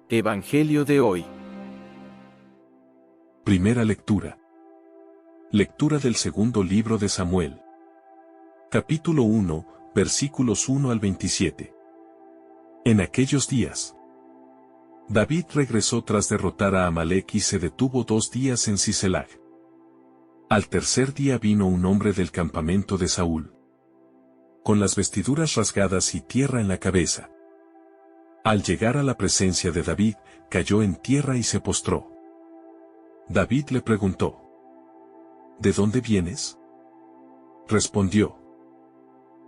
Evangelio de hoy. Primera lectura. Lectura del segundo libro de Samuel. Capítulo 1, versículos 1 al 27. En aquellos días, David regresó tras derrotar a Amalek y se detuvo 2 días en Siselag. Al tercer día vino un hombre del campamento de Saúl, con las vestiduras rasgadas y tierra en la cabeza. Al llegar a la presencia de David, cayó en tierra y se postró. David le preguntó: ¿De dónde vienes? Respondió: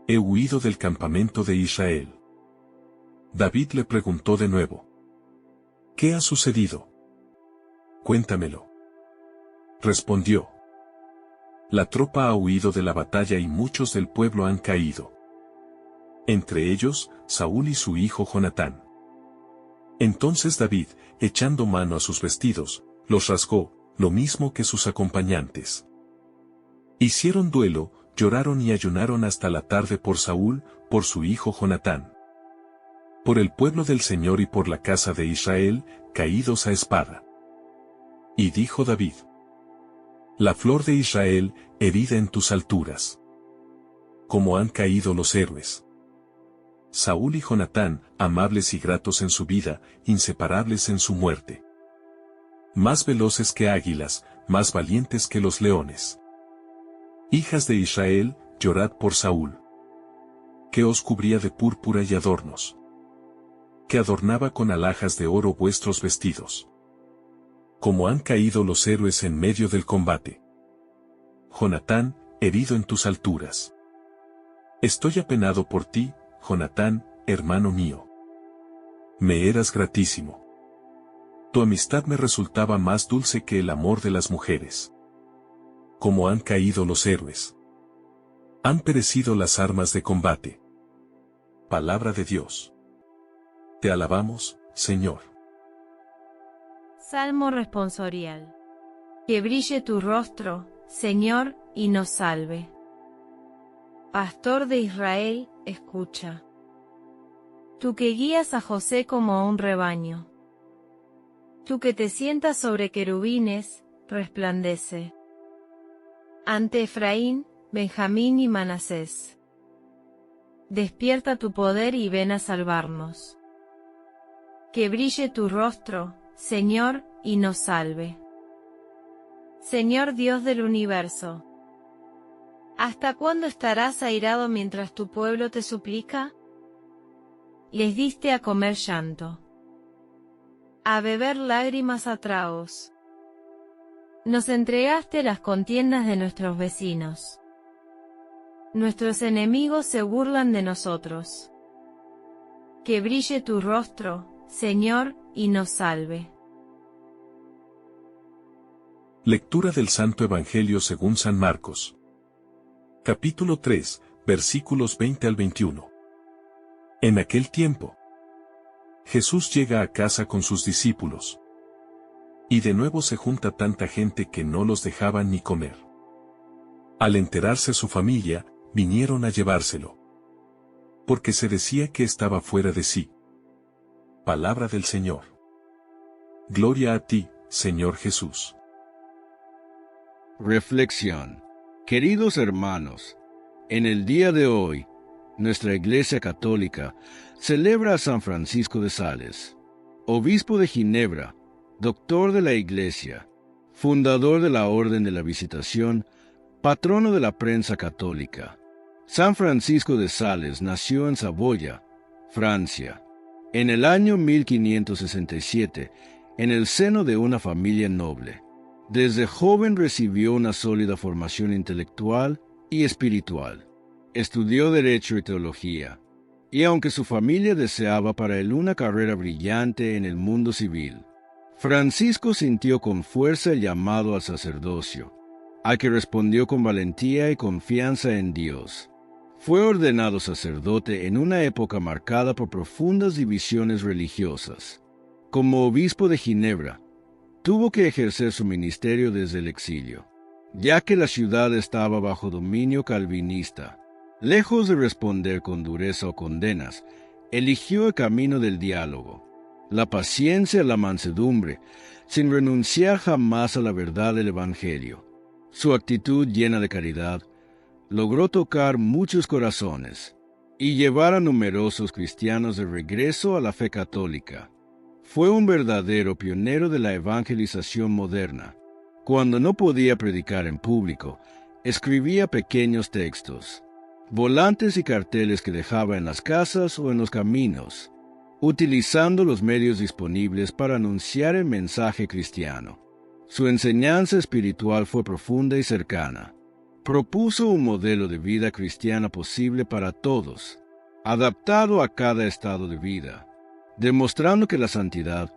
He huido del campamento de Israel. David le preguntó de nuevo: ¿Qué ha sucedido? Cuéntamelo. Respondió: La tropa ha huido de la batalla y muchos del pueblo han caído. Entre ellos, Saúl y su hijo Jonatán. Entonces David, echando mano a sus vestidos, los rasgó, lo mismo que sus acompañantes. Hicieron duelo, lloraron y ayunaron hasta la tarde por Saúl, por su hijo Jonatán, por el pueblo del Señor y por la casa de Israel, caídos a espada. Y dijo David: La flor de Israel, herida en tus alturas. Como han caído los héroes. Saúl y Jonatán, amables y gratos en su vida, inseparables en su muerte. Más veloces que águilas, más valientes que los leones. Hijas de Israel, llorad por Saúl, que os cubría de púrpura y adornos, que adornaba con alhajas de oro vuestros vestidos. Como han caído los héroes en medio del combate. Jonatán, herido en tus alturas. Estoy apenado por ti, Jonatán, hermano mío. Me eras gratísimo. Tu amistad me resultaba más dulce que el amor de las mujeres. Como han caído los héroes. Han perecido las armas de combate. Palabra de Dios. Te alabamos, Señor. Salmo responsorial. Que brille tu rostro, Señor, y nos salve. Pastor de Israel, escucha. Tú que guías a José como a un rebaño. Tú que te sientas sobre querubines, resplandece. Ante Efraín, Benjamín y Manasés. Despierta tu poder y ven a salvarnos. Que brille tu rostro, Señor, y nos salve. Señor Dios del universo, ¿hasta cuándo estarás airado mientras tu pueblo te suplica? Les diste a comer llanto, a beber lágrimas a tragos. Nos entregaste las contiendas de nuestros vecinos. Nuestros enemigos se burlan de nosotros. Que brille tu rostro, Señor, y nos salve. Lectura del Santo Evangelio según San Marcos. Capítulo 3, versículos 20 al 21. En aquel tiempo, Jesús llega a casa con sus discípulos. Y de nuevo se junta tanta gente que no los dejaban ni comer. Al enterarse su familia, vinieron a llevárselo. Porque se decía que estaba fuera de sí. Palabra del Señor. Gloria a ti, Señor Jesús. Reflexión. Queridos hermanos, en el día de hoy, nuestra Iglesia Católica celebra a San Francisco de Sales, obispo de Ginebra, doctor de la Iglesia, fundador de la Orden de la Visitación, patrono de la prensa católica. San Francisco de Sales nació en Saboya, Francia, en el año 1567, en el seno de una familia noble. Desde joven recibió una sólida formación intelectual y espiritual. Estudió Derecho y Teología, y aunque su familia deseaba para él una carrera brillante en el mundo civil, Francisco sintió con fuerza el llamado al sacerdocio, al que respondió con valentía y confianza en Dios. Fue ordenado sacerdote en una época marcada por profundas divisiones religiosas. Como obispo de Ginebra, tuvo que ejercer su ministerio desde el exilio, ya que la ciudad estaba bajo dominio calvinista. Lejos de responder con dureza o condenas, eligió el camino del diálogo. la paciencia, la mansedumbre, sin renunciar jamás a la verdad del Evangelio. Su actitud llena de caridad logró tocar muchos corazones y llevar a numerosos cristianos de regreso a la fe católica. Fue un verdadero pionero de la evangelización moderna. Cuando no podía predicar en público, escribía pequeños textos, volantes y carteles que dejaba en las casas o en los caminos, utilizando los medios disponibles para anunciar el mensaje cristiano. Su enseñanza espiritual fue profunda y cercana. Propuso un modelo de vida cristiana posible para todos, adaptado a cada estado de vida, demostrando que la santidad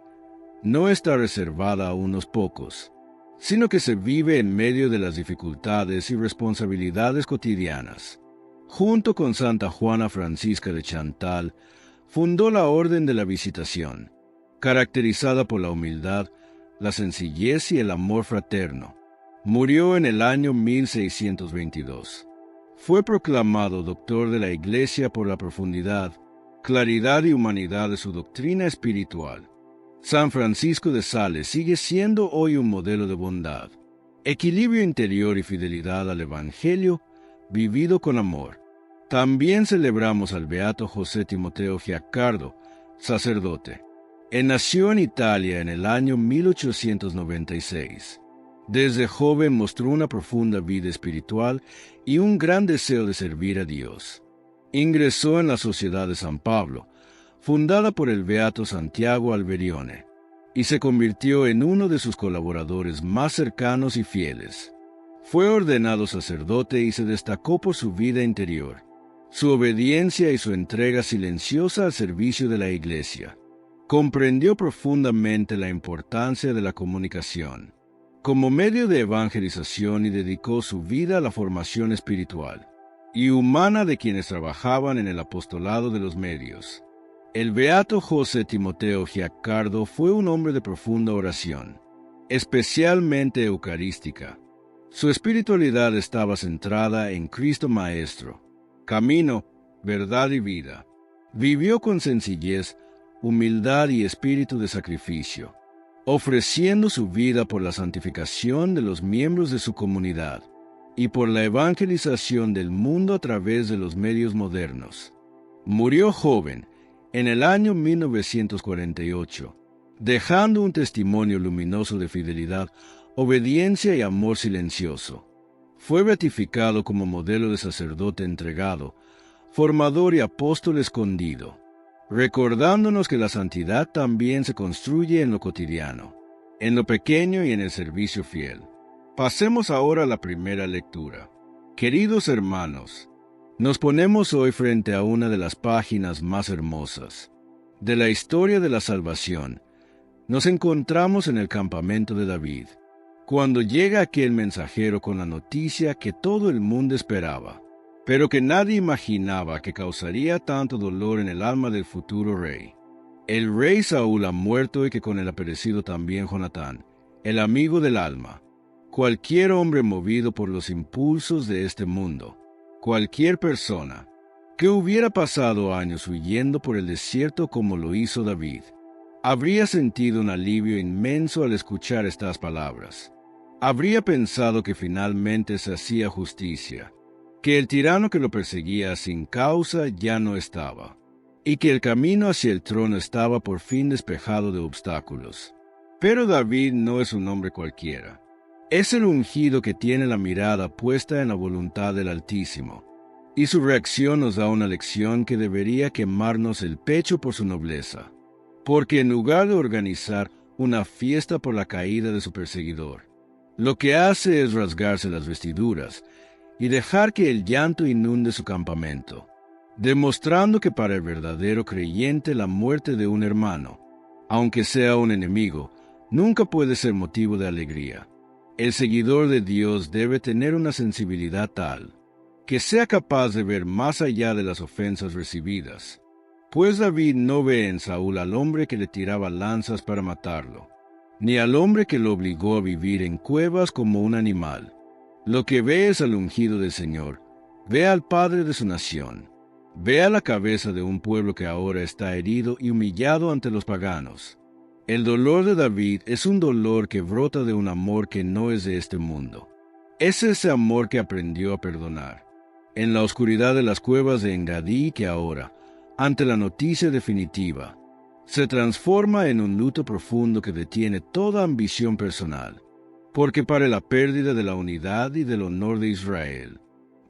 no está reservada a unos pocos, sino que se vive en medio de las dificultades y responsabilidades cotidianas. Junto con Santa Juana Francisca de Chantal, fundó la Orden de la Visitación, caracterizada por la humildad, la sencillez y el amor fraterno. Murió en el año 1622. Fue proclamado doctor de la Iglesia por la profundidad, claridad y humanidad de su doctrina espiritual. San Francisco de Sales sigue siendo hoy un modelo de bondad, equilibrio interior y fidelidad al Evangelio, vivido con amor. También celebramos al beato José Timoteo Giacardo, sacerdote. Él nació en Italia en el año 1896. Desde joven mostró una profunda vida espiritual y un gran deseo de servir a Dios. Ingresó en la Sociedad de San Pablo, fundada por el beato Santiago Alberione, y se convirtió en uno de sus colaboradores más cercanos y fieles. Fue ordenado sacerdote y se destacó por su vida interior, su obediencia y su entrega silenciosa al servicio de la Iglesia. Comprendió profundamente la importancia de la comunicación como medio de evangelización y dedicó su vida a la formación espiritual y humana de quienes trabajaban en el apostolado de los medios. El beato José Timoteo Giacardo fue un hombre de profunda oración, especialmente eucarística. Su espiritualidad estaba centrada en Cristo Maestro, camino, verdad y vida. Vivió con sencillez, humildad y espíritu de sacrificio, ofreciendo su vida por la santificación de los miembros de su comunidad y por la evangelización del mundo a través de los medios modernos. Murió joven, en el año 1948, dejando un testimonio luminoso de fidelidad, obediencia y amor silencioso. Fue beatificado como modelo de sacerdote entregado, formador y apóstol escondido, recordándonos que la santidad también se construye en lo cotidiano, en lo pequeño y en el servicio fiel. Pasemos ahora a la primera lectura. Queridos hermanos, nos ponemos hoy frente a una de las páginas más hermosas de la historia de la salvación. Nos encontramos en el campamento de David, cuando llega aquel mensajero con la noticia que todo el mundo esperaba, pero que nadie imaginaba que causaría tanto dolor en el alma del futuro rey. El rey Saúl ha muerto y que con él ha perecido también Jonatán, el amigo del alma. Cualquier hombre movido por los impulsos de este mundo, cualquier persona que hubiera pasado años huyendo por el desierto como lo hizo David, habría sentido un alivio inmenso al escuchar estas palabras. Habría pensado que finalmente se hacía justicia, que el tirano que lo perseguía sin causa ya no estaba, y que el camino hacia el trono estaba por fin despejado de obstáculos. Pero David no es un hombre cualquiera. Es el ungido que tiene la mirada puesta en la voluntad del Altísimo, y su reacción nos da una lección que debería quemarnos el pecho por su nobleza, porque en lugar de organizar una fiesta por la caída de su perseguidor, lo que hace es rasgarse las vestiduras y dejar que el llanto inunde su campamento, demostrando que para el verdadero creyente la muerte de un hermano, aunque sea un enemigo, nunca puede ser motivo de alegría. El seguidor de Dios debe tener una sensibilidad tal que sea capaz de ver más allá de las ofensas recibidas, pues David no ve en Saúl al hombre que le tiraba lanzas para matarlo, ni al hombre que lo obligó a vivir en cuevas como un animal. Lo que ve es al ungido del Señor, ve al Padre de su nación. Ve a la cabeza de un pueblo que ahora está herido y humillado ante los paganos. El dolor de David es un dolor que brota de un amor que no es de este mundo. Es ese amor que aprendió a perdonar. En la oscuridad de las cuevas de Engadí que ahora, ante la noticia definitiva, se transforma en un luto profundo que detiene toda ambición personal, porque para la pérdida de la unidad y del honor de Israel,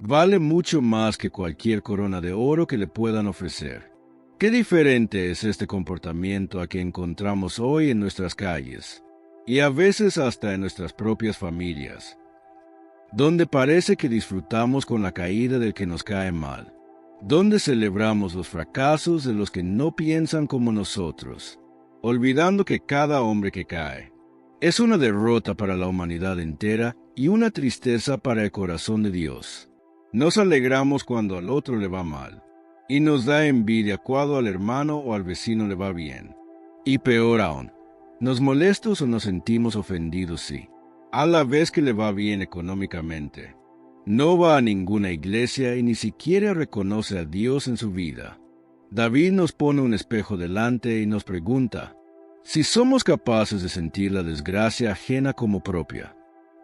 vale mucho más que cualquier corona de oro que le puedan ofrecer. Qué diferente es este comportamiento a que encontramos hoy en nuestras calles, y a veces hasta en nuestras propias familias, donde parece que disfrutamos con la caída del que nos cae mal, donde celebramos los fracasos de los que no piensan como nosotros, olvidando que cada hombre que cae es una derrota para la humanidad entera y una tristeza para el corazón de Dios. Nos alegramos cuando al otro le va mal, y nos da envidia cuando al hermano o al vecino le va bien. Y peor aún, nos molestos o nos sentimos ofendidos sí, a la vez que le va bien económicamente. No va a ninguna iglesia y ni siquiera reconoce a Dios en su vida. David nos pone un espejo delante y nos pregunta si somos capaces de sentir la desgracia ajena como propia,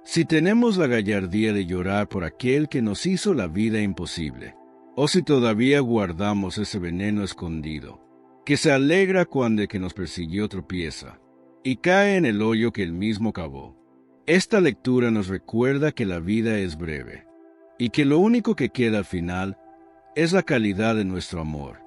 si tenemos la gallardía de llorar por aquel que nos hizo la vida imposible, o si todavía guardamos ese veneno escondido, que se alegra cuando el que nos persiguió tropieza, y cae en el hoyo que él mismo cavó. Esta lectura nos recuerda que la vida es breve, y que lo único que queda al final es la calidad de nuestro amor,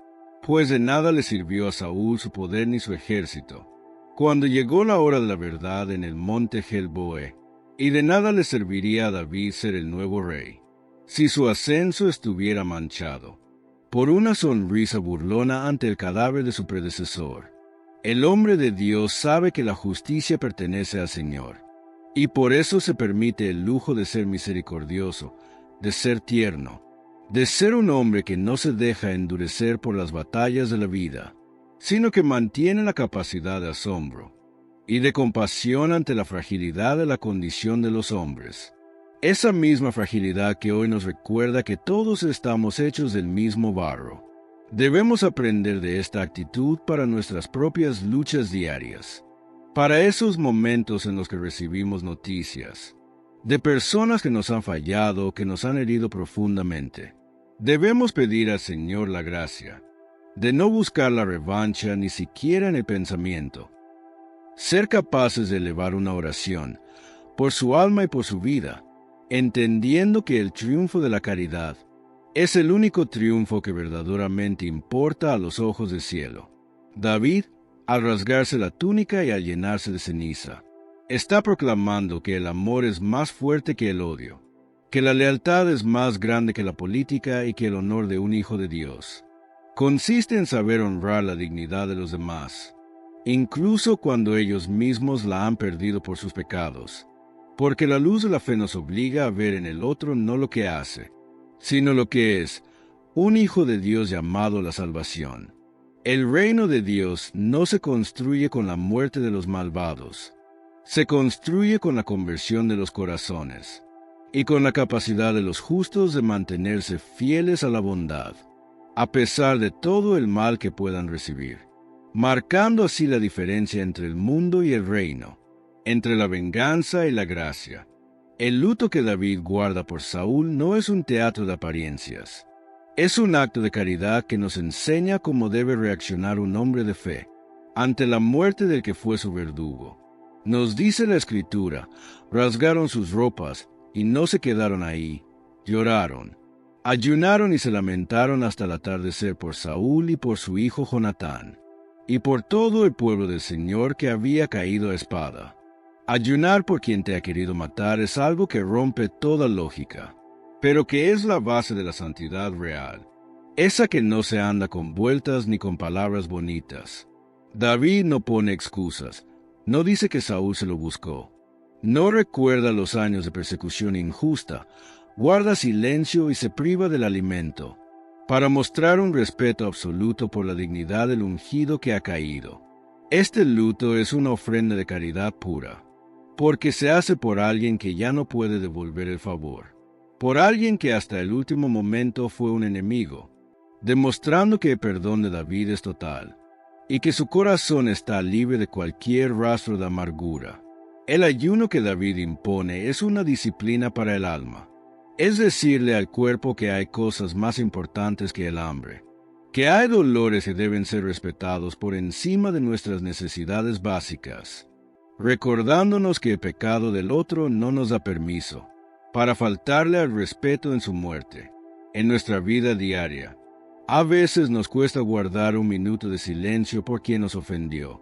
pues de nada le sirvió a Saúl su poder ni su ejército, cuando llegó la hora de la verdad en el monte Gelboé, y de nada le serviría a David ser el nuevo rey, si su ascenso estuviera manchado por una sonrisa burlona ante el cadáver de su predecesor. El hombre de Dios sabe que la justicia pertenece al Señor, y por eso se permite el lujo de ser misericordioso, de ser tierno, de ser un hombre que no se deja endurecer por las batallas de la vida, sino que mantiene la capacidad de asombro y de compasión ante la fragilidad de la condición de los hombres. Esa misma fragilidad que hoy nos recuerda que todos estamos hechos del mismo barro. Debemos aprender de esta actitud para nuestras propias luchas diarias, para esos momentos en los que recibimos noticias de personas que nos han fallado, que nos han herido profundamente. Debemos pedir al Señor la gracia de no buscar la revancha ni siquiera en el pensamiento. Ser capaces de elevar una oración por su alma y por su vida, entendiendo que el triunfo de la caridad es el único triunfo que verdaderamente importa a los ojos del cielo. David, al rasgarse la túnica y al llenarse de ceniza, está proclamando que el amor es más fuerte que el odio, que la lealtad es más grande que la política y que el honor de un hijo de Dios consiste en saber honrar la dignidad de los demás, incluso cuando ellos mismos la han perdido por sus pecados, porque la luz de la fe nos obliga a ver en el otro no lo que hace, sino lo que es, un hijo de Dios llamado a la salvación. El reino de Dios no se construye con la muerte de los malvados, se construye con la conversión de los corazones, y con la capacidad de los justos de mantenerse fieles a la bondad, a pesar de todo el mal que puedan recibir, marcando así la diferencia entre el mundo y el reino, entre la venganza y la gracia. El luto que David guarda por Saúl no es un teatro de apariencias. Es un acto de caridad que nos enseña cómo debe reaccionar un hombre de fe ante la muerte del que fue su verdugo. Nos dice la Escritura, rasgaron sus ropas y no se quedaron ahí, lloraron, ayunaron y se lamentaron hasta el atardecer por Saúl y por su hijo Jonatán, y por todo el pueblo del Señor que había caído a espada. Ayunar por quien te ha querido matar es algo que rompe toda lógica, pero que es la base de la santidad real, esa que no se anda con vueltas ni con palabras bonitas. David no pone excusas, no dice que Saúl se lo buscó, no recuerda los años de persecución injusta, guarda silencio y se priva del alimento, para mostrar un respeto absoluto por la dignidad del ungido que ha caído. Este luto es una ofrenda de caridad pura, porque se hace por alguien que ya no puede devolver el favor, por alguien que hasta el último momento fue un enemigo, demostrando que el perdón de David es total, y que su corazón está libre de cualquier rastro de amargura. El ayuno que David impone es una disciplina para el alma. Es decirle al cuerpo que hay cosas más importantes que el hambre, que hay dolores que deben ser respetados por encima de nuestras necesidades básicas, recordándonos que el pecado del otro no nos da permiso para faltarle al respeto en su muerte. En nuestra vida diaria, a veces nos cuesta guardar un minuto de silencio por quien nos ofendió.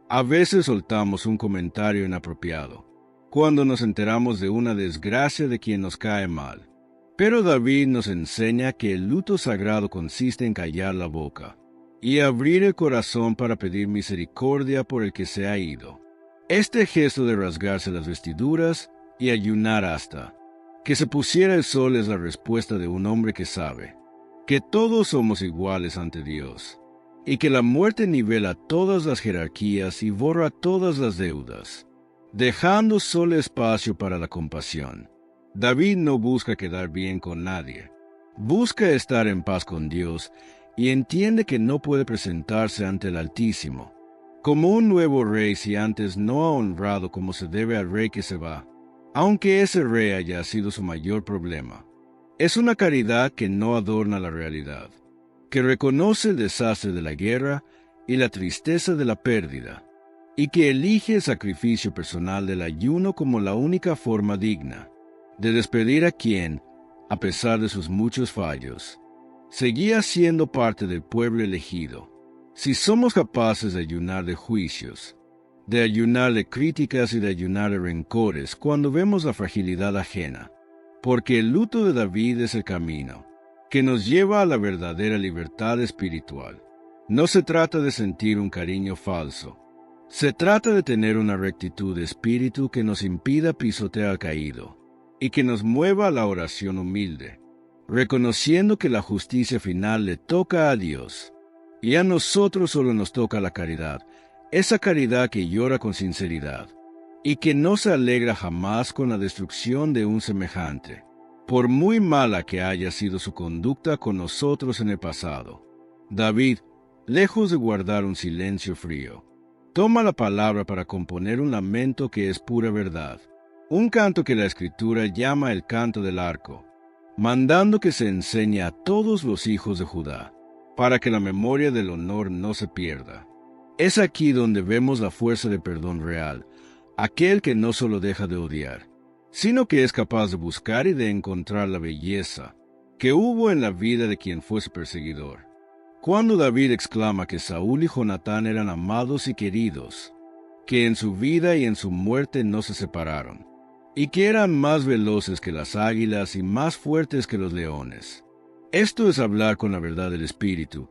A veces soltamos un comentario inapropiado cuando nos enteramos de una desgracia de quien nos cae mal. Pero David nos enseña que el luto sagrado consiste en callar la boca y abrir el corazón para pedir misericordia por el que se ha ido. Este gesto de rasgarse las vestiduras y ayunar hasta que se pusiera el sol es la respuesta de un hombre que sabe que todos somos iguales ante Dios, y que la muerte nivela todas las jerarquías y borra todas las deudas, dejando solo espacio para la compasión. David no busca quedar bien con nadie, busca estar en paz con Dios y entiende que no puede presentarse ante el Altísimo como un nuevo rey si antes no ha honrado como se debe al rey que se va, aunque ese rey haya sido su mayor problema. Es una caridad que no adorna la realidad, que reconoce el desastre de la guerra y la tristeza de la pérdida, y que elige el sacrificio personal del ayuno como la única forma digna de despedir a quien, a pesar de sus muchos fallos, seguía siendo parte del pueblo elegido. Si somos capaces de ayunar de juicios, de ayunar de críticas y de ayunar de rencores cuando vemos la fragilidad ajena, porque el luto de David es el camino que nos lleva a la verdadera libertad espiritual. No se trata de sentir un cariño falso, se trata de tener una rectitud de espíritu que nos impida pisotear al caído y que nos mueva a la oración humilde, reconociendo que la justicia final le toca a Dios y a nosotros solo nos toca la caridad, esa caridad que llora con sinceridad y que no se alegra jamás con la destrucción de un semejante, por muy mala que haya sido su conducta con nosotros en el pasado. David, lejos de guardar un silencio frío, toma la palabra para componer un lamento que es pura verdad, un canto que la Escritura llama el canto del arco, mandando que se enseñe a todos los hijos de Judá, para que la memoria del honor no se pierda. Es aquí donde vemos la fuerza de perdón real, aquel que no solo deja de odiar, sino que es capaz de buscar y de encontrar la belleza que hubo en la vida de quien fuese perseguidor. Cuando David exclama que Saúl y Jonatán eran amados y queridos, que en su vida y en su muerte no se separaron, y que eran más veloces que las águilas y más fuertes que los leones. Esto es hablar con la verdad del Espíritu,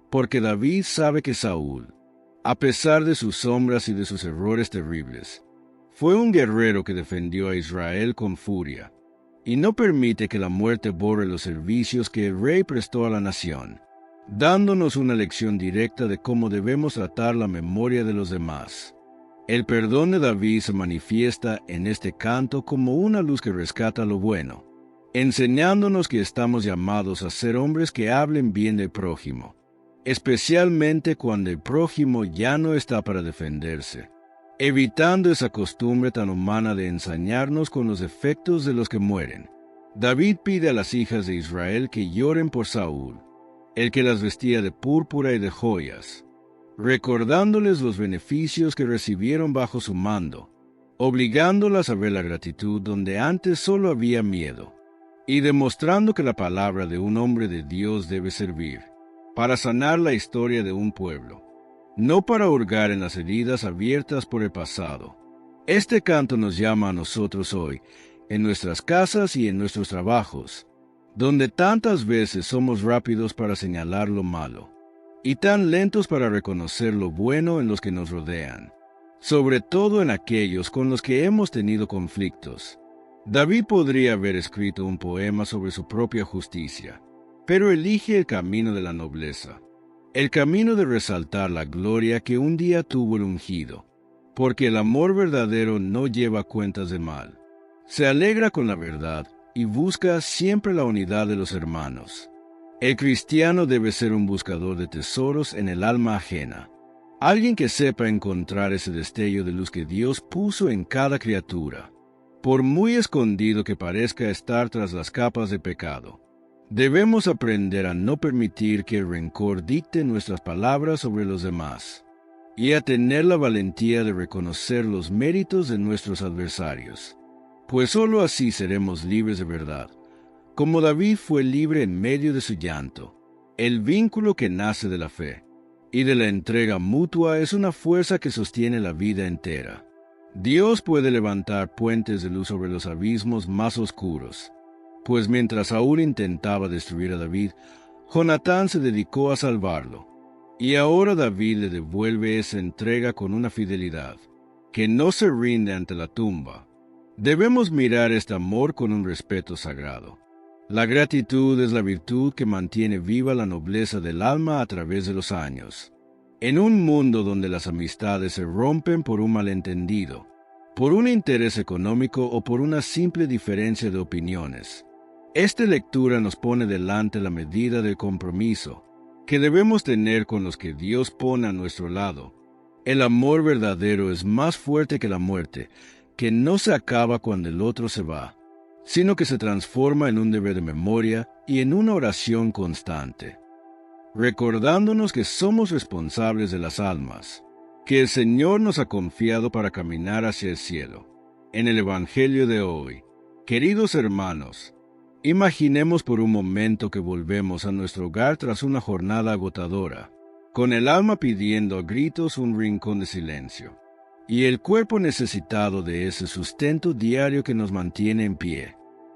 porque David sabe que Saúl, a pesar de sus sombras y de sus errores terribles, fue un guerrero que defendió a Israel con furia, y no permite que la muerte borre los servicios que el rey prestó a la nación, dándonos una lección directa de cómo debemos tratar la memoria de los demás. El perdón de David se manifiesta en este canto como una luz que rescata lo bueno, enseñándonos que estamos llamados a ser hombres que hablen bien del prójimo, especialmente cuando el prójimo ya no está para defenderse, evitando esa costumbre tan humana de ensañarnos con los defectos de los que mueren. David pide a las hijas de Israel que lloren por Saúl, el que las vestía de púrpura y de joyas, recordándoles los beneficios que recibieron bajo su mando, obligándolas a ver la gratitud donde antes solo había miedo, y demostrando que la palabra de un hombre de Dios debe servir para sanar la historia de un pueblo, no para hurgar en las heridas abiertas por el pasado. Este canto nos llama a nosotros hoy, en nuestras casas y en nuestros trabajos, donde tantas veces somos rápidos para señalar lo malo, y tan lentos para reconocer lo bueno en los que nos rodean, sobre todo en aquellos con los que hemos tenido conflictos. David podría haber escrito un poema sobre su propia justicia, pero elige el camino de la nobleza, el camino de resaltar la gloria que un día tuvo el ungido, porque el amor verdadero no lleva cuentas de mal. Se alegra con la verdad y busca siempre la unidad de los hermanos. El cristiano debe ser un buscador de tesoros en el alma ajena. Alguien que sepa encontrar ese destello de luz que Dios puso en cada criatura, por muy escondido que parezca estar tras las capas de pecado. Debemos aprender a no permitir que el rencor dicte nuestras palabras sobre los demás, y a tener la valentía de reconocer los méritos de nuestros adversarios, pues sólo así seremos libres de verdad, como David fue libre en medio de su llanto. El vínculo que nace de la fe y de la entrega mutua es una fuerza que sostiene la vida entera. Dios puede levantar puentes de luz sobre los abismos más oscuros, pues mientras Saúl intentaba destruir a David, Jonatán se dedicó a salvarlo. Y ahora David le devuelve esa entrega con una fidelidad que no se rinde ante la tumba. Debemos mirar este amor con un respeto sagrado. La gratitud es la virtud que mantiene viva la nobleza del alma a través de los años. En un mundo donde las amistades se rompen por un malentendido, por un interés económico o por una simple diferencia de opiniones, esta lectura nos pone delante la medida del compromiso que debemos tener con los que Dios pone a nuestro lado. El amor verdadero es más fuerte que la muerte, que no se acaba cuando el otro se va, sino que se transforma en un deber de memoria y en una oración constante, recordándonos que somos responsables de las almas, que el Señor nos ha confiado para caminar hacia el cielo. En el Evangelio de hoy, queridos hermanos, imaginemos por un momento que volvemos a nuestro hogar tras una jornada agotadora, con el alma pidiendo a gritos un rincón de silencio, y el cuerpo necesitado de ese sustento diario que nos mantiene en pie.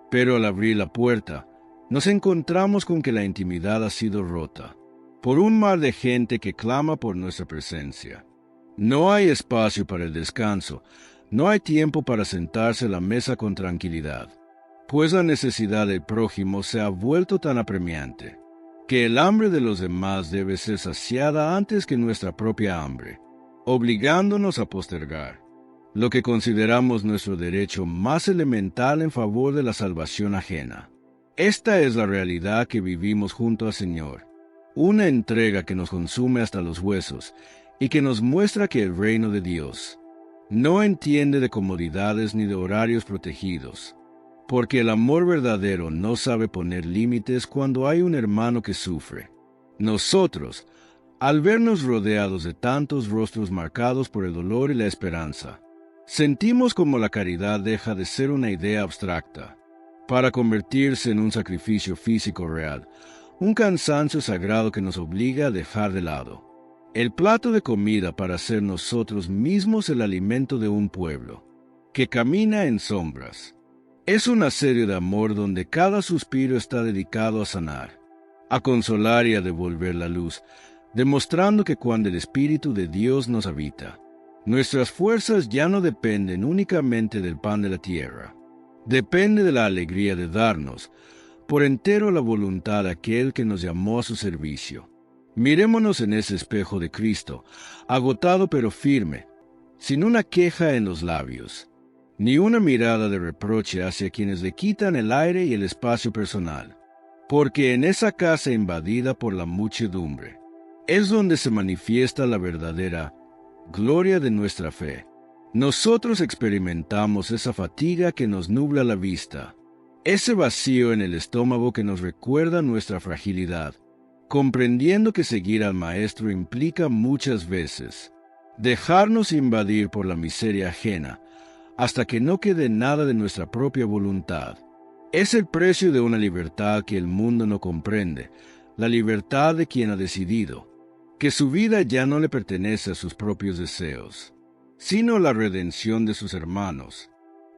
Pero al abrir la puerta, nos encontramos con que la intimidad ha sido rota, por un mar de gente que clama por nuestra presencia. No hay espacio para el descanso, no hay tiempo para sentarse a la mesa con tranquilidad, pues la necesidad del prójimo se ha vuelto tan apremiante, que el hambre de los demás debe ser saciada antes que nuestra propia hambre, obligándonos a postergar lo que consideramos nuestro derecho más elemental en favor de la salvación ajena. Esta es la realidad que vivimos junto al Señor, una entrega que nos consume hasta los huesos y que nos muestra que el reino de Dios no entiende de comodidades ni de horarios protegidos, porque el amor verdadero no sabe poner límites cuando hay un hermano que sufre. Nosotros, al vernos rodeados de tantos rostros marcados por el dolor y la esperanza, sentimos como la caridad deja de ser una idea abstracta, para convertirse en un sacrificio físico real, un cansancio sagrado que nos obliga a dejar de lado el plato de comida para ser nosotros mismos el alimento de un pueblo que camina en sombras. Es un asedio de amor donde cada suspiro está dedicado a sanar, a consolar y a devolver la luz, demostrando que cuando el Espíritu de Dios nos habita, nuestras fuerzas ya no dependen únicamente del pan de la tierra. Depende de la alegría de darnos por entero la voluntad de aquel que nos llamó a su servicio. Mirémonos en ese espejo de Cristo, agotado pero firme, sin una queja en los labios, ni una mirada de reproche hacia quienes le quitan el aire y el espacio personal, porque en esa casa invadida por la muchedumbre es donde se manifiesta la verdadera gloria de nuestra fe. Nosotros experimentamos esa fatiga que nos nubla la vista, ese vacío en el estómago que nos recuerda nuestra fragilidad, comprendiendo que seguir al Maestro implica muchas veces dejarnos invadir por la miseria ajena, hasta que no quede nada de nuestra propia voluntad. Es el precio de una libertad que el mundo no comprende, la libertad de quien ha decidido que su vida ya no le pertenece a sus propios deseos, sino la redención de sus hermanos,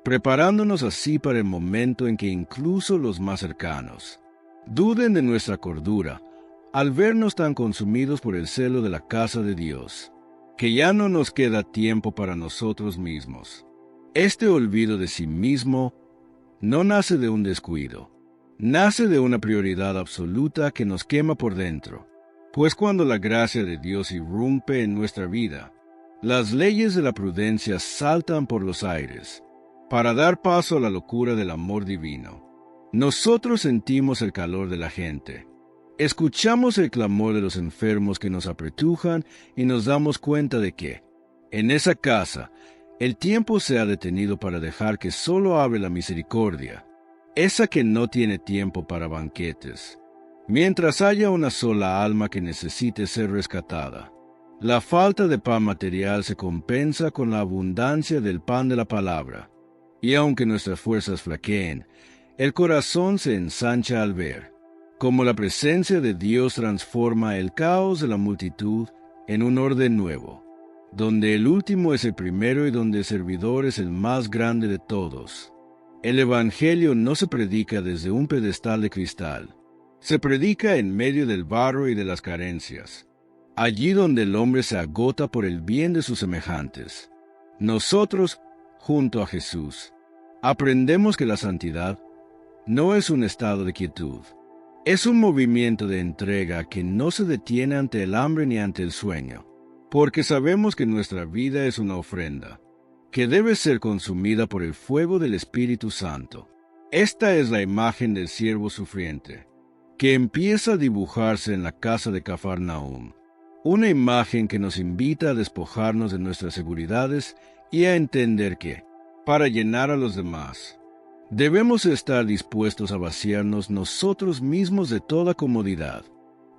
preparándonos así para el momento en que incluso los más cercanos duden de nuestra cordura al vernos tan consumidos por el celo de la casa de Dios, que ya no nos queda tiempo para nosotros mismos. Este olvido de sí mismo no nace de un descuido, nace de una prioridad absoluta que nos quema por dentro, pues cuando la gracia de Dios irrumpe en nuestra vida, las leyes de la prudencia saltan por los aires, para dar paso a la locura del amor divino. Nosotros sentimos el calor de la gente, Escuchamos el clamor de los enfermos que nos apretujan y nos damos cuenta de que, en esa casa, el tiempo se ha detenido para dejar que solo hable la misericordia, esa que no tiene tiempo para banquetes, mientras haya una sola alma que necesite ser rescatada. La falta de pan material se compensa con la abundancia del pan de la palabra, y aunque nuestras fuerzas flaqueen, el corazón se ensancha al ver cómo la presencia de Dios transforma el caos de la multitud en un orden nuevo, donde el último es el primero y donde el servidor es el más grande de todos. El Evangelio no se predica desde un pedestal de cristal, se predica en medio del barro y de las carencias, allí donde el hombre se agota por el bien de sus semejantes. Nosotros, junto a Jesús, aprendemos que la santidad no es un estado de quietud, es un movimiento de entrega que no se detiene ante el hambre ni ante el sueño, porque sabemos que nuestra vida es una ofrenda, que debe ser consumida por el fuego del Espíritu Santo. Esta es la imagen del siervo sufriente, que empieza a dibujarse en la casa de Cafarnaúm, una imagen que nos invita a despojarnos de nuestras seguridades y a entender que, para llenar a los demás, debemos estar dispuestos a vaciarnos nosotros mismos de toda comodidad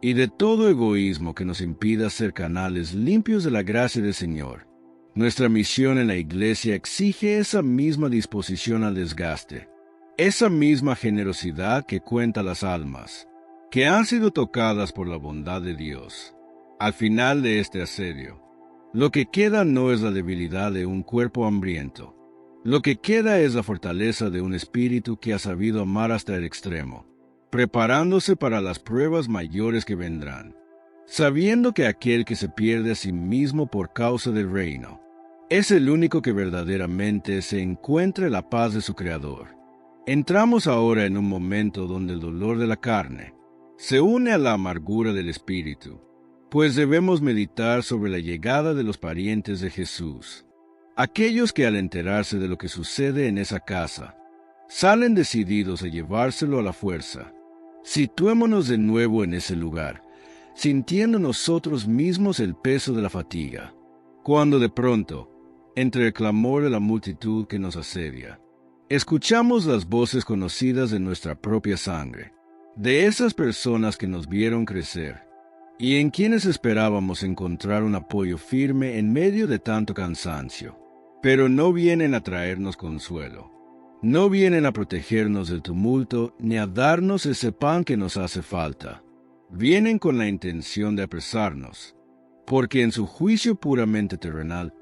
y de todo egoísmo que nos impida ser canales limpios de la gracia del Señor. Nuestra misión en la Iglesia exige esa misma disposición al desgaste, esa misma generosidad que cuenta las almas, que han sido tocadas por la bondad de Dios. Al final de este asedio, lo que queda no es la debilidad de un cuerpo hambriento. Lo que queda es la fortaleza de un espíritu que ha sabido amar hasta el extremo, preparándose para las pruebas mayores que vendrán, sabiendo que aquel que se pierde a sí mismo por causa del reino es el único que verdaderamente se encuentre la paz de su Creador. Entramos ahora en un momento donde el dolor de la carne se une a la amargura del espíritu, pues debemos meditar sobre la llegada de los parientes de Jesús, aquellos que al enterarse de lo que sucede en esa casa, salen decididos a llevárselo a la fuerza. Situémonos de nuevo en ese lugar, sintiendo nosotros mismos el peso de la fatiga, cuando de pronto, entre el clamor de la multitud que nos asedia, escuchamos las voces conocidas de nuestra propia sangre, de esas personas que nos vieron crecer, y en quienes esperábamos encontrar un apoyo firme en medio de tanto cansancio. Pero no vienen a traernos consuelo, no vienen a protegernos del tumulto ni a darnos ese pan que nos hace falta. Vienen con la intención de apresarnos, porque en su juicio puramente terrenal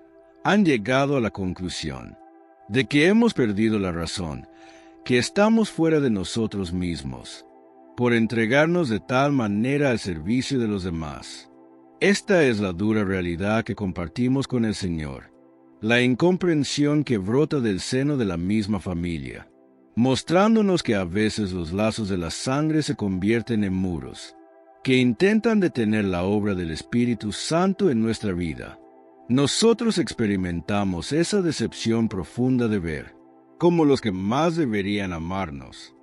han llegado a la conclusión de que hemos perdido la razón, que estamos fuera de nosotros mismos, por entregarnos de tal manera al servicio de los demás. Esta es la dura realidad que compartimos con el Señor, la incomprensión que brota del seno de la misma familia, mostrándonos que a veces los lazos de la sangre se convierten en muros, que intentan detener la obra del Espíritu Santo en nuestra vida. Nosotros experimentamos esa decepción profunda de ver cómo los que más deberían amarnos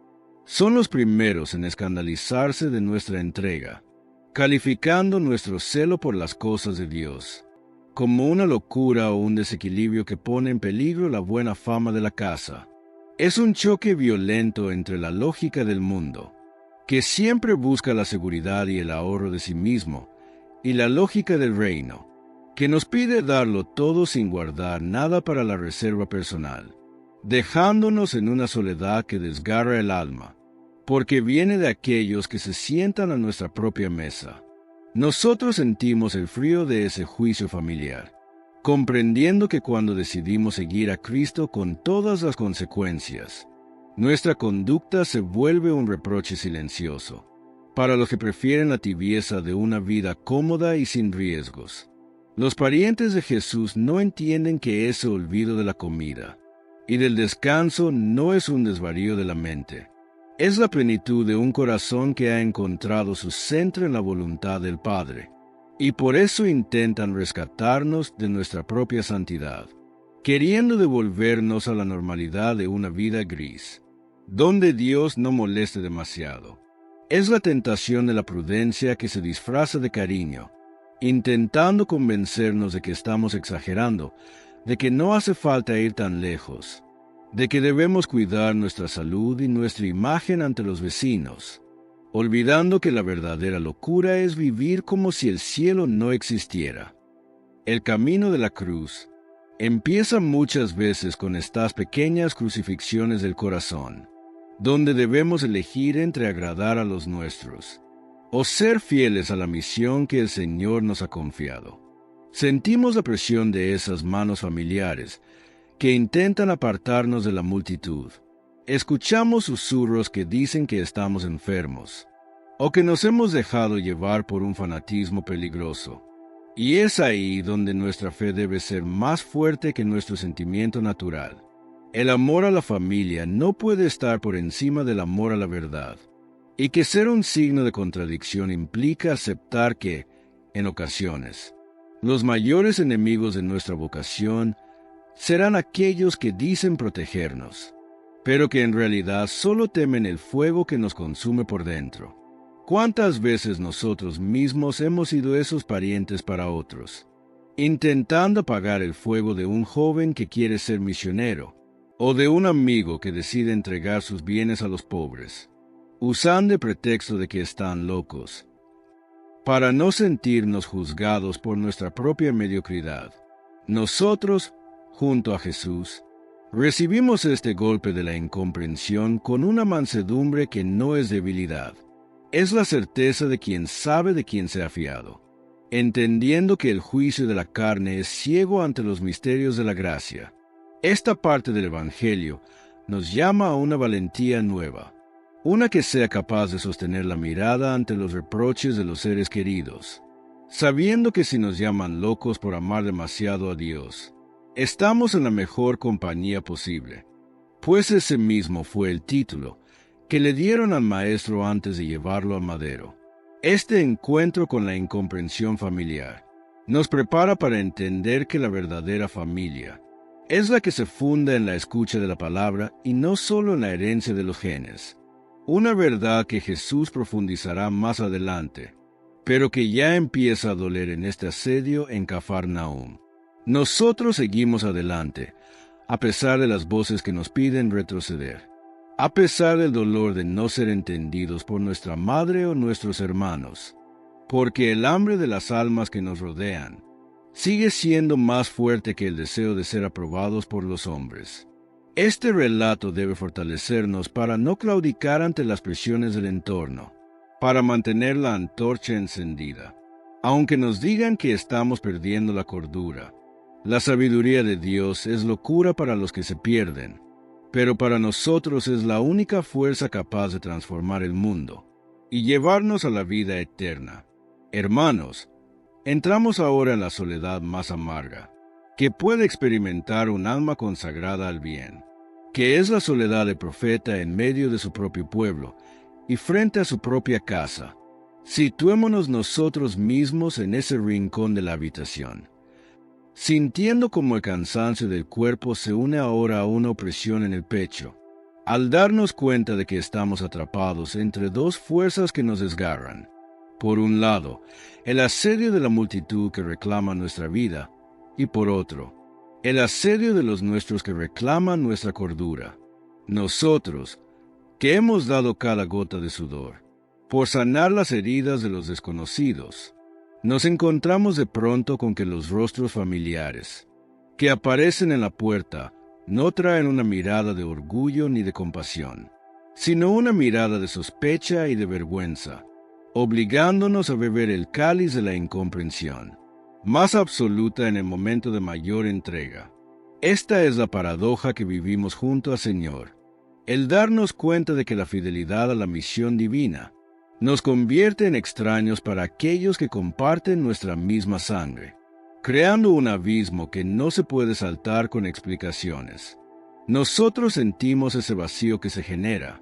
son los primeros en escandalizarse de nuestra entrega, calificando nuestro celo por las cosas de Dios como una locura o un desequilibrio que pone en peligro la buena fama de la casa. Es un choque violento entre la lógica del mundo, que siempre busca la seguridad y el ahorro de sí mismo, y la lógica del reino, que nos pide darlo todo sin guardar nada para la reserva personal, dejándonos en una soledad que desgarra el alma, porque viene de aquellos que se sientan a nuestra propia mesa. Nosotros sentimos el frío de ese juicio familiar, comprendiendo que cuando decidimos seguir a Cristo con todas las consecuencias, nuestra conducta se vuelve un reproche silencioso, para los que prefieren la tibieza de una vida cómoda y sin riesgos. Los parientes de Jesús no entienden que ese olvido de la comida y del descanso no es un desvarío de la mente. Es la plenitud de un corazón que ha encontrado su centro en la voluntad del Padre, y por eso intentan rescatarnos de nuestra propia santidad, queriendo devolvernos a la normalidad de una vida gris, donde Dios no moleste demasiado, Es la tentación de la prudencia que se disfraza de cariño, intentando convencernos de que estamos exagerando, de que no hace falta ir tan lejos, de que debemos cuidar nuestra salud y nuestra imagen ante los vecinos, olvidando que la verdadera locura es vivir como si el cielo no existiera. El camino de la cruz empieza muchas veces con estas pequeñas crucifixiones del corazón, donde debemos elegir entre agradar a los nuestros o ser fieles a la misión que el Señor nos ha confiado. Sentimos la presión de esas manos familiares que intentan apartarnos de la multitud. Escuchamos susurros que dicen que estamos enfermos o que nos hemos dejado llevar por un fanatismo peligroso. Y es ahí donde nuestra fe debe ser más fuerte que nuestro sentimiento natural. El amor a la familia no puede estar por encima del amor a la verdad, y que ser un signo de contradicción implica aceptar que, en ocasiones, los mayores enemigos de nuestra vocación serán aquellos que dicen protegernos, pero que en realidad solo temen el fuego que nos consume por dentro. ¿Cuántas veces nosotros mismos hemos sido esos parientes para otros, intentando apagar el fuego de un joven que quiere ser misionero, o de un amigo que decide entregar sus bienes a los pobres, usando el pretexto de que están locos, para no sentirnos juzgados por nuestra propia mediocridad? Nosotros, junto a Jesús, recibimos este golpe de la incomprensión con una mansedumbre que no es debilidad. Es la certeza de quien sabe de quién se ha fiado, entendiendo que el juicio de la carne es ciego ante los misterios de la gracia. Esta parte del Evangelio nos llama a una valentía nueva, una que sea capaz de sostener la mirada ante los reproches de los seres queridos, sabiendo que si nos llaman locos por amar demasiado a Dios, estamos en la mejor compañía posible, pues ese mismo fue el título que le dieron al Maestro antes de llevarlo al madero. Este encuentro con la incomprensión familiar nos prepara para entender que la verdadera familia es la que se funda en la escucha de la palabra y no solo en la herencia de los genes. Una verdad que Jesús profundizará más adelante, pero que ya empieza a doler en este asedio en Cafarnaúm. Nosotros seguimos adelante, a pesar de las voces que nos piden retroceder, a pesar del dolor de no ser entendidos por nuestra madre o nuestros hermanos, porque el hambre de las almas que nos rodean sigue siendo más fuerte que el deseo de ser aprobados por los hombres. Este relato debe fortalecernos para no claudicar ante las presiones del entorno, para mantener la antorcha encendida. Aunque nos digan que estamos perdiendo la cordura, la sabiduría de Dios es locura para los que se pierden, pero para nosotros es la única fuerza capaz de transformar el mundo y llevarnos a la vida eterna. Hermanos, entramos ahora en la soledad más amarga que puede experimentar un alma consagrada al bien, que es la soledad del profeta en medio de su propio pueblo y frente a su propia casa. Situémonos nosotros mismos en ese rincón de la habitación, sintiendo como el cansancio del cuerpo se une ahora a una opresión en el pecho, al darnos cuenta de que estamos atrapados entre dos fuerzas que nos desgarran. Por un lado, el asedio de la multitud que reclama nuestra vida, y por otro, el asedio de los nuestros que reclaman nuestra cordura. Nosotros, que hemos dado cada gota de sudor, por sanar las heridas de los desconocidos, nos encontramos de pronto con que los rostros familiares, que aparecen en la puerta, no traen una mirada de orgullo ni de compasión, sino una mirada de sospecha y de vergüenza, obligándonos a beber el cáliz de la incomprensión, más absoluta en el momento de mayor entrega. Esta es la paradoja que vivimos junto al Señor, el darnos cuenta de que la fidelidad a la misión divina nos convierte en extraños para aquellos que comparten nuestra misma sangre, creando un abismo que no se puede saltar con explicaciones. Nosotros sentimos ese vacío que se genera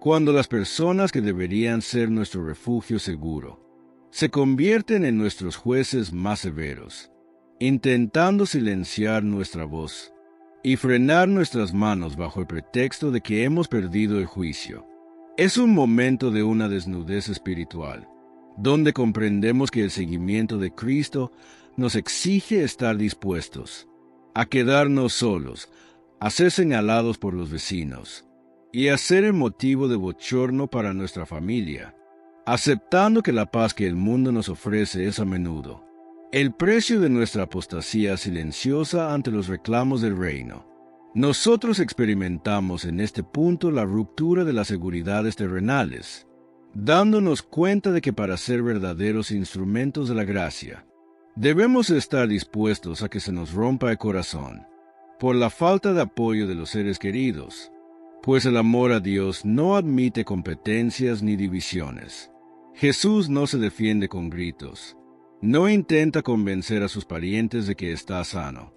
cuando las personas que deberían ser nuestro refugio seguro se convierten en nuestros jueces más severos, intentando silenciar nuestra voz y frenar nuestras manos bajo el pretexto de que hemos perdido el juicio. Es un momento de una desnudez espiritual, donde comprendemos que el seguimiento de Cristo nos exige estar dispuestos a quedarnos solos, a ser señalados por los vecinos y a ser el motivo de bochorno para nuestra familia, aceptando que la paz que el mundo nos ofrece es a menudo el precio de nuestra apostasía silenciosa ante los reclamos del reino. Nosotros experimentamos en este punto la ruptura de las seguridades terrenales, dándonos cuenta de que para ser verdaderos instrumentos de la gracia, debemos estar dispuestos a que se nos rompa el corazón por la falta de apoyo de los seres queridos, pues el amor a Dios no admite competencias ni divisiones. Jesús no se defiende con gritos, no intenta convencer a sus parientes de que está sano.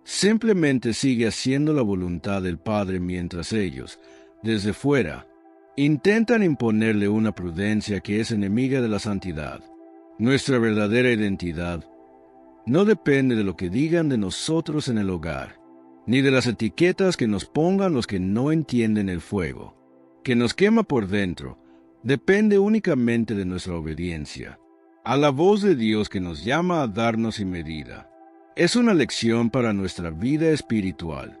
Simplemente sigue haciendo la voluntad del Padre mientras ellos, desde fuera, intentan imponerle una prudencia que es enemiga de la santidad. Nuestra verdadera identidad no depende de lo que digan de nosotros en el hogar, ni de las etiquetas que nos pongan los que no entienden el fuego, que nos quema por dentro. Depende únicamente de nuestra obediencia a la voz de Dios que nos llama a darnos sin medida. Es una lección para nuestra vida espiritual,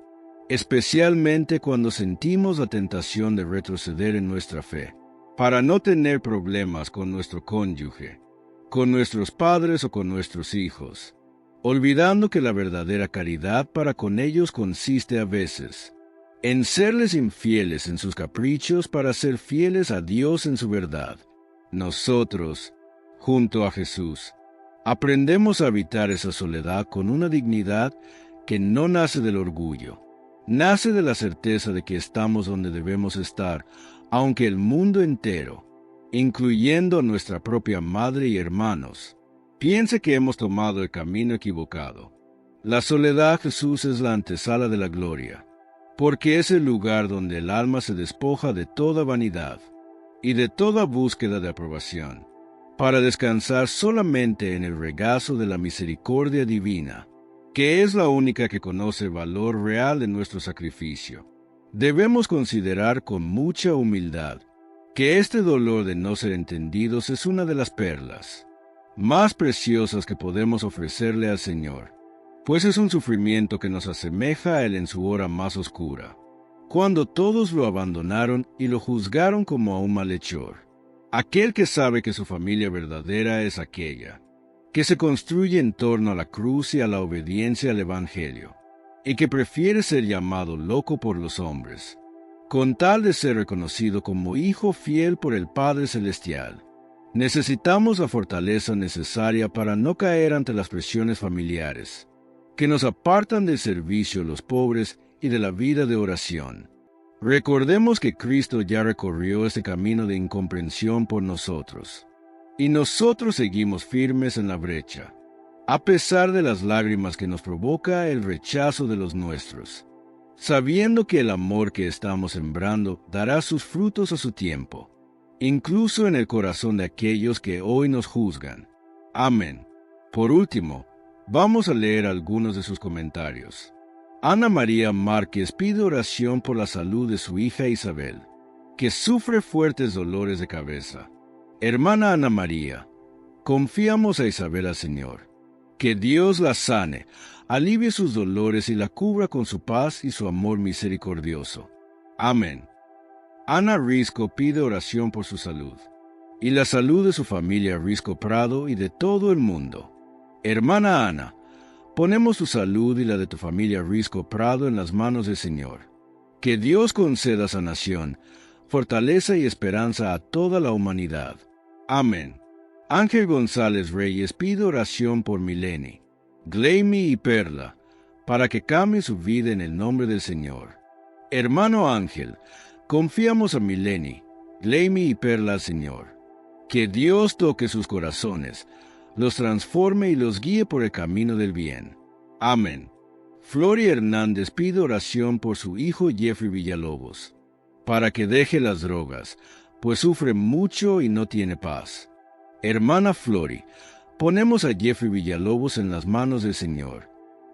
especialmente cuando sentimos la tentación de retroceder en nuestra fe, para no tener problemas con nuestro cónyuge, con nuestros padres o con nuestros hijos, olvidando que la verdadera caridad para con ellos consiste a veces en serles infieles en sus caprichos para ser fieles a Dios en su verdad. Nosotros, junto a Jesús, aprendemos a habitar esa soledad con una dignidad que no nace del orgullo, nace de la certeza de que estamos donde debemos estar, aunque el mundo entero, incluyendo a nuestra propia madre y hermanos, piense que hemos tomado el camino equivocado. La soledad, Jesús, es la antesala de la gloria, porque es el lugar donde el alma se despoja de toda vanidad y de toda búsqueda de aprobación, para descansar solamente en el regazo de la misericordia divina, que es la única que conoce el valor real de nuestro sacrificio. Debemos considerar con mucha humildad que este dolor de no ser entendidos es una de las perlas más preciosas que podemos ofrecerle al Señor, pues es un sufrimiento que nos asemeja a Él en su hora más oscura, cuando todos lo abandonaron y lo juzgaron como a un malhechor. Aquel que sabe que su familia verdadera es aquella que se construye en torno a la cruz y a la obediencia al Evangelio, y que prefiere ser llamado loco por los hombres, con tal de ser reconocido como hijo fiel por el Padre Celestial. Necesitamos la fortaleza necesaria para no caer ante las presiones familiares, que nos apartan del servicio a los pobres y de la vida de oración. Recordemos que Cristo ya recorrió este camino de incomprensión por nosotros, y nosotros seguimos firmes en la brecha, a pesar de las lágrimas que nos provoca el rechazo de los nuestros, sabiendo que el amor que estamos sembrando dará sus frutos a su tiempo, incluso en el corazón de aquellos que hoy nos juzgan. Amén. Por último, vamos a leer algunos de sus comentarios. Ana María Márquez pide oración por la salud de su hija Isabel, que sufre fuertes dolores de cabeza. Hermana Ana María, confiamos a Isabel al Señor. Que Dios la sane, alivie sus dolores y la cubra con su paz y su amor misericordioso. Amén. Ana Risco pide oración por su salud y la salud de su familia Risco Prado y de todo el mundo. Hermana Ana, ponemos tu salud y la de tu familia Risco Prado en las manos del Señor. Que Dios conceda sanación, fortaleza y esperanza a toda la humanidad. Amén. Ángel González Reyes pide oración por Mileni, Gleimi y Perla, para que cambie su vida en el nombre del Señor. Hermano Ángel, confiamos a Mileni, Gleimi y Perla al Señor. Que Dios toque sus corazones, los transforme y los guíe por el camino del bien. Amén. Flori Hernández pide oración por su hijo Jeffrey Villalobos, para que deje las drogas, pues sufre mucho y no tiene paz. Hermana Flori, ponemos a Jeffrey Villalobos en las manos del Señor.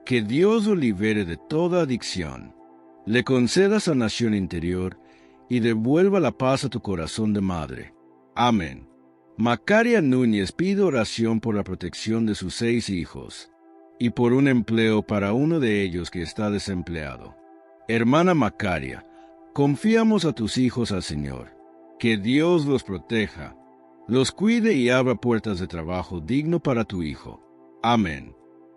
Que Dios lo libere de toda adicción, le conceda sanación interior y devuelva la paz a tu corazón de madre. Amén. Macaria Núñez pide oración por la protección de sus 6 hijos y por un empleo para uno de ellos que está desempleado. Hermana Macaria, confiamos a tus hijos al Señor. Que Dios los proteja, los cuide y abra puertas de trabajo digno para tu hijo. Amén.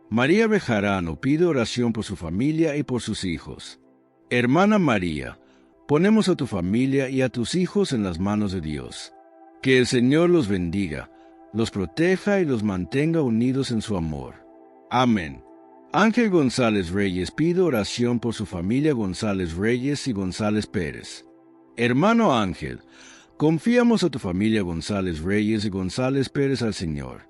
María Bejarano pide oración por su familia y por sus hijos. Hermana María, ponemos a tu familia y a tus hijos en las manos de Dios. Que el Señor los bendiga, los proteja y los mantenga unidos en su amor. Amén. Ángel González Reyes pide oración por su familia González Reyes y González Pérez. Hermano Ángel, confiamos a tu familia González Reyes y González Pérez al Señor.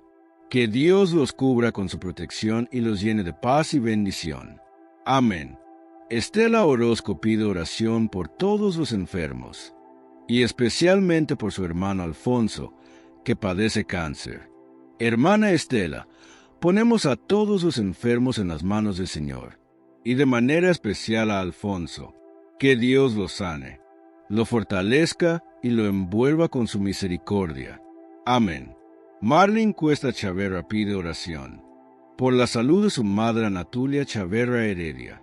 Que Dios los cubra con su protección y los llene de paz y bendición. Amén. Estela Orozco pide oración por todos los enfermos, y especialmente por su hermano Alfonso, que padece cáncer. Hermana Estela, ponemos a todos los enfermos en las manos del Señor, y de manera especial a Alfonso. Que Dios lo sane, lo fortalezca y lo envuelva con su misericordia. Amén. Marlene Cuesta Chaverra pide oración por la salud de su madre Anatulia Chaverra Heredia.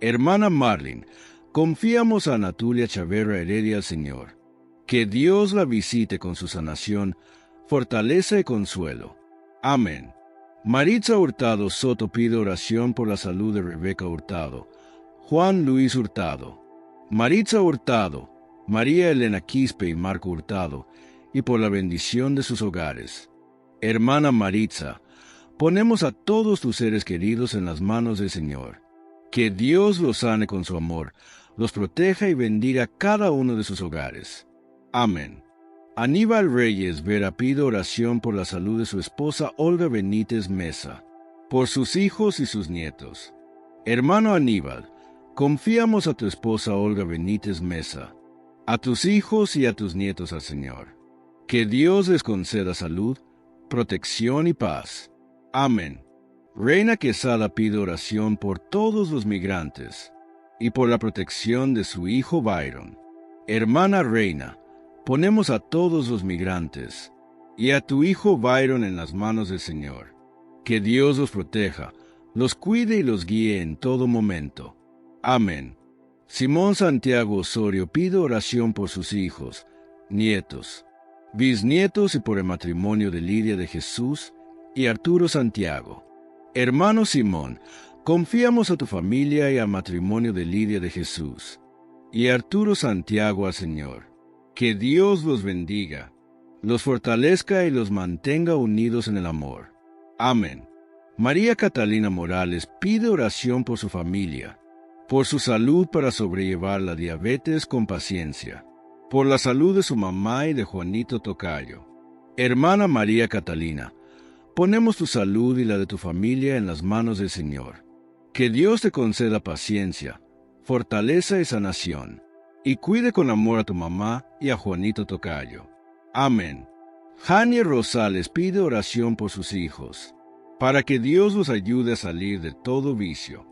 Hermana Marlene, confiamos a Anatulia Chaverra Heredia al Señor. Que Dios la visite con su sanación, fortaleza y consuelo. Amén. Maritza Hurtado Soto pide oración por la salud de Rebeca Hurtado, Juan Luis Hurtado, Maritza Hurtado, María Elena Quispe y Marco Hurtado, y por la bendición de sus hogares. Hermana Maritza, ponemos a todos tus seres queridos en las manos del Señor. Que Dios los sane con su amor, los proteja y bendiga cada uno de sus hogares. Amén. Aníbal Reyes Vera pide oración por la salud de su esposa Olga Benítez Mesa, por sus hijos y sus nietos. Hermano Aníbal, confiamos a tu esposa Olga Benítez Mesa, a tus hijos y a tus nietos al Señor. Que Dios les conceda salud, protección y paz. Amén. Reina Quesada pide oración por todos los migrantes y por la protección de su hijo Byron. Hermana Reina, ponemos a todos los migrantes y a tu hijo Byron en las manos del Señor. Que Dios los proteja, los cuide y los guíe en todo momento. Amén. Simón Santiago Osorio pide oración por sus hijos, nietos, bisnietos y por el matrimonio de Lidia de Jesús y Arturo Santiago. Hermano Simón, confiamos a tu familia y al matrimonio de Lidia de Jesús y Arturo Santiago al Señor. Que Dios los bendiga, los fortalezca y los mantenga unidos en el amor. Amén. María Catalina Morales pide oración por su familia, por su salud para sobrellevar la diabetes con paciencia, por la salud de su mamá y de Juanito Tocayo. Hermana María Catalina, ponemos tu salud y la de tu familia en las manos del Señor. Que Dios te conceda paciencia, fortaleza y sanación, y cuide con amor a tu mamá y a Juanito Tocayo. Amén. Janie Rosales pide oración por sus hijos, para que Dios los ayude a salir de todo vicio.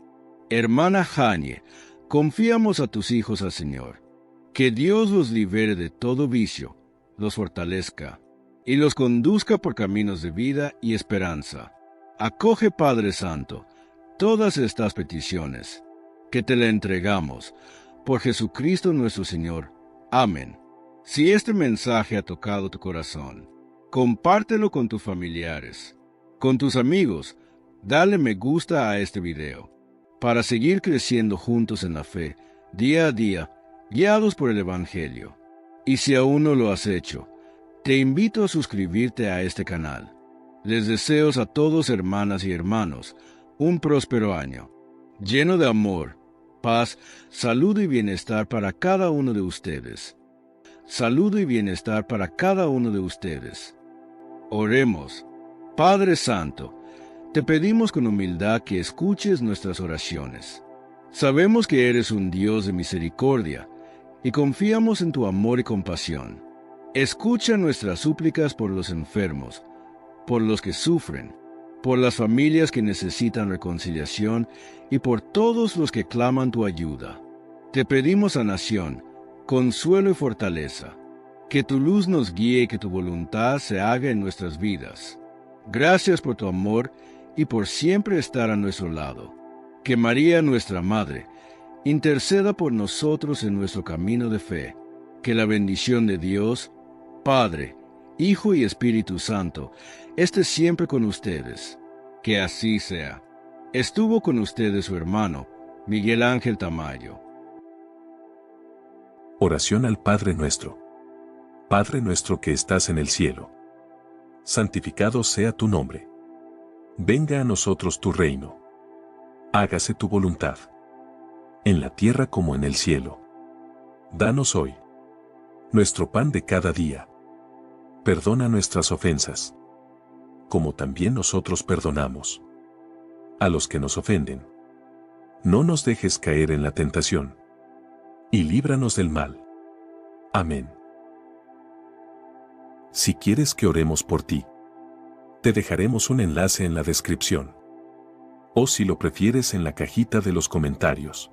Hermana Janie, confiamos a tus hijos al Señor. Que Dios los libere de todo vicio, los fortalezca, y los conduzca por caminos de vida y esperanza. Acoge, Padre Santo, todas estas peticiones, que te le entregamos, por Jesucristo nuestro Señor. Amén. Si este mensaje ha tocado tu corazón, compártelo con tus familiares, con tus amigos, dale me gusta a este video, para seguir creciendo juntos en la fe, día a día, guiados por el Evangelio. Y si aún no lo has hecho, te invito a suscribirte a este canal. Les deseo a todos, hermanas y hermanos, un próspero año, lleno de amor, paz, salud y bienestar para cada uno de ustedes. Salud y bienestar para cada uno de ustedes. Oremos. Padre Santo, te pedimos con humildad que escuches nuestras oraciones. Sabemos que eres un Dios de misericordia y confiamos en tu amor y compasión. Escucha nuestras súplicas por los enfermos, por los que sufren, por las familias que necesitan reconciliación y por todos los que claman tu ayuda. Te pedimos sanación, consuelo y fortaleza. Que tu luz nos guíe y que tu voluntad se haga en nuestras vidas. Gracias por tu amor y por siempre estar a nuestro lado. Que María, nuestra Madre, interceda por nosotros en nuestro camino de fe. Que la bendición de Dios, Padre, Hijo y Espíritu Santo, esté siempre con ustedes. Que así sea. Estuvo con ustedes su hermano, Miguel Ángel Tamayo. Oración al Padre Nuestro. Padre nuestro que estás en el cielo. Santificado sea tu nombre. Venga a nosotros tu reino. Hágase tu voluntad. En la tierra como en el cielo. Danos hoy nuestro pan de cada día. Perdona nuestras ofensas, como también nosotros perdonamos a los que nos ofenden. No nos dejes caer en la tentación, y líbranos del mal. Amén. Si quieres que oremos por ti, te dejaremos un enlace en la descripción. O si lo prefieres en la cajita de los comentarios.